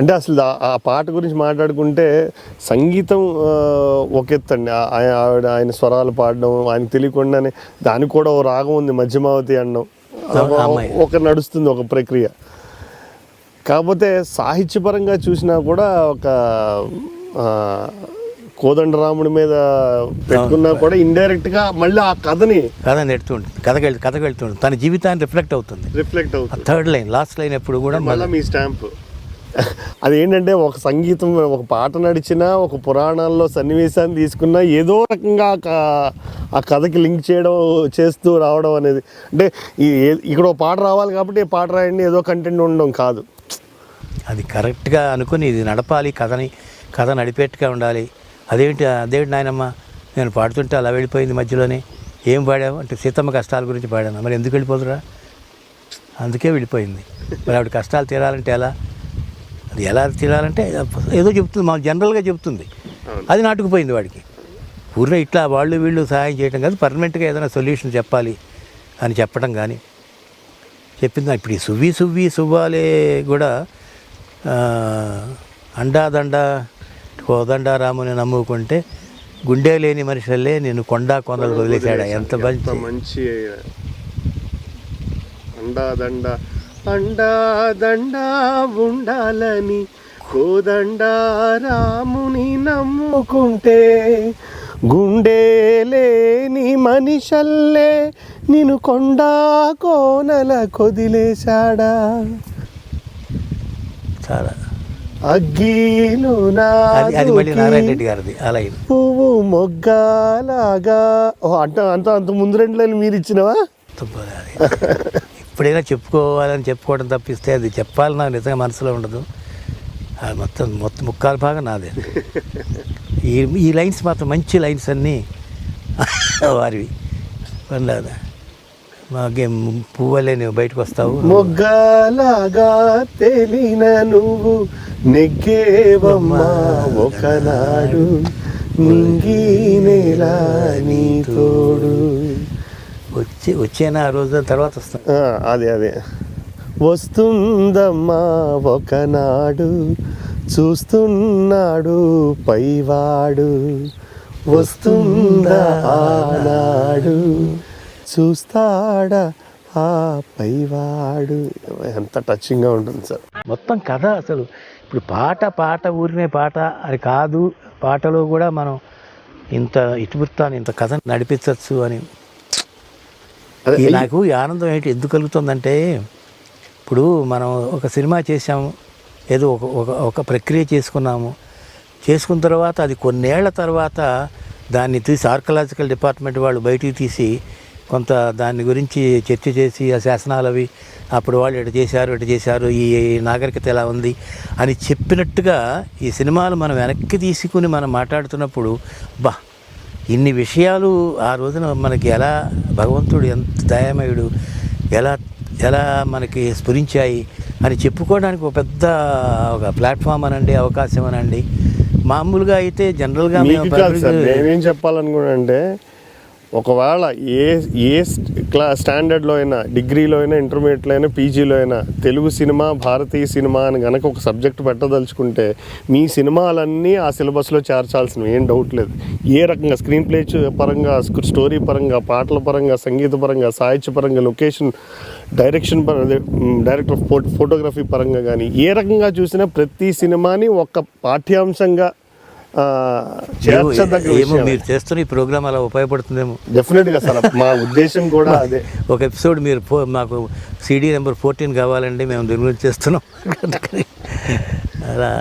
అంటే అసలు ఆ పాట గురించి మాట్లాడుకుంటే సంగీతం ఒక ఎత్తండి, ఆయన స్వరాలు పాడడం, ఆయన తెలియకుండానే దానికి కూడా ఓ రాగం ఉంది, మధ్యమావతి అనడం, ఒక నడుస్తుంది ఒక ప్రక్రియ. కాకపోతే సాహిత్యపరంగా చూసినా కూడా ఒక కోదండరాముడి మీద పెట్టుకున్నా కూడా ఇండైరెక్ట్ గా మళ్ళీ ఆ కథ నెడుతుంటుంది, కథకి వెళ్తుంది, తన జీవితాన్ని రిఫ్లెక్ట్ అవుతుంది. థర్డ్ లైన్, లాస్ట్ లైన్ ఎప్పుడు కూడా మళ్ళీ మీ స్టాంప్. అదేంటంటే ఒక సంగీతం, ఒక పాట నడిచినా, ఒక పురాణాల్లో సన్నివేశాన్ని తీసుకున్నా ఏదో రకంగా ఆ కథకి లింక్ చేస్తూ రావడం అనేది, అంటే ఇక్కడ ఒక పాట రావాలి కాబట్టి పాట రాయండి ఏదో కంటెంట్ ఉండడం కాదు. అది కరెక్ట్గా అనుకుని ఇది నడపాలి, కథ నడిపేట్టుగా ఉండాలి. అదేంటి నాయనమ్మ నేను పాడుతుంటే అలా వెళ్ళిపోయింది మధ్యలోనే, ఏం పాడావు అంటే సీతమ్మ కష్టాల గురించి పాడాను. మరి ఎందుకు వెళ్ళిపోతురా? అందుకే వెళ్ళిపోయింది. మరి ఆవిడ కష్టాలు తీరాలంటే అది ఎలా తీరాలంటే ఏదో చెప్తుంది, మా జనరల్గా చెప్తుంది, అది నాటుకుపోయింది వాడికి. ఊరిలో ఇట్లా వాళ్ళు వీళ్ళు సహాయం చేయడం కాదు, పర్మనెంట్గా ఏదైనా సొల్యూషన్ చెప్పాలి అని చెప్పడం కానీ చెప్పింది. ఇప్పుడు ఈ సువ్వాలే కూడా అండాదండ కోదండారాముని నమ్ముకుంటే గుండె లేని మనుషులే నేను కొండలు వదిలేశాడా. ఎంత మంచి అండాదండ ఉండాలని కోదండారాముని నమ్ముకుంటే గుండె లేని మనిషల్లే నేను కోనల కొదిలేశాడా. చాలా అగ్గిలు అది మళ్ళీ నారాయణ రెడ్డి గారిది అలా పువ్వు మొగ్గలాగా. అంత ముందు 2 లైన్లు మీరు ఇచ్చినవా? ఎప్పుడైనా చెప్పుకోవడం తప్పిస్తే అది చెప్పాలి నాకు నిజంగా మనసులో ఉండదు. అది మొత్తం ముక్కాల భాగం నాదే. ఈ లైన్స్ మాత్రం మంచి లైన్స్ అన్నీ వారివి. మాకేం పువ్వులే నువ్వు బయటకు వస్తావు, మొగ్గలాగా తెలిన నువ్వు నెగ్గేవమ్మా ఒకనాడు నింగినేలా నీ తోడు. వచ్చేనా ఆ రోజు తర్వాత వస్తాం. అదే వస్తుందమ్మా ఒకనాడు చూస్తున్నాడు పైవాడు, వస్తుందా ఆనాడు చూస్తాడా ఆ పైవాడు. ఎంత టచింగ్గా ఉంటుంది సార్ మొత్తం కథ. అసలు ఇప్పుడు పాట ఊరినే పాట అది కాదు, పాటలో కూడా మనం ఇంత ఇతివృత్తాన్ని ఇంత కథ నడిపించవచ్చు అని నాకు ఈ ఆనందం ఎందుకు కలుగుతుందంటే, ఇప్పుడు మనం ఒక సినిమా చేసాము, ఏదో ఒక ప్రక్రియ చేసుకున్న తర్వాత అది కొన్నేళ్ల తర్వాత దాన్ని తీసి ఆర్కియలాజికల్ డిపార్ట్మెంట్ వాళ్ళు బయటికి తీసి కొంత దాని గురించి చర్చ చేసి ఆ శాసనాలు అవి అప్పుడు వాళ్ళు ఇటు చేశారు ఈ నాగరికత ఎలా ఉంది అని చెప్పినట్టుగా ఈ సినిమాలు మనం వెనక్కి తీసుకుని మనం మాట్లాడుతున్నప్పుడు ఇన్ని విషయాలు ఆ రోజున మనకి ఎలా భగవంతుడు ఎంత దయామయుడు ఎలా మనకి స్ఫురించాయి అని చెప్పుకోవడానికి ఒక పెద్ద ప్లాట్ఫామ్ అనండి, అవకాశం అనండి. మామూలుగా అయితే జనరల్గా నేనేం చెప్పాలనుకున్నానంటే, ఒకవేళ ఏ స్టాండర్డ్లో అయినా, డిగ్రీలో అయినా, ఇంటర్మీడియట్లో అయినా, పీజీలో అయినా తెలుగు సినిమా, భారతీయ సినిమా అని కనుక ఒక సబ్జెక్ట్ పెట్టదలుచుకుంటే మీ సినిమాలన్నీ ఆ సిలబస్లో చేర్చాల్సినవి, ఏం డౌట్ లేదు. ఏ రకంగా స్క్రీన్ ప్లే పరంగా, స్టోరీ పరంగా, పాటల పరంగా, సంగీత పరంగా, సాహిత్య పరంగా, location direction director of photography పరంగా కానీ ఏ రకంగా చూసినా ప్రతి సినిమాని ఒక పాఠ్యాంశంగా మీరు చేస్తున్న ఈ ప్రోగ్రామ్ అలా ఉపయోగపడుతుందేమో. డెఫినెట్గా సార్, మా ఉద్దేశం కూడా అదే. ఒక ఎపిసోడ్ మీరు మాకు CD నెంబర్ 14 కావాలండి, మేము దీని గురించి చేస్తున్నాం అలా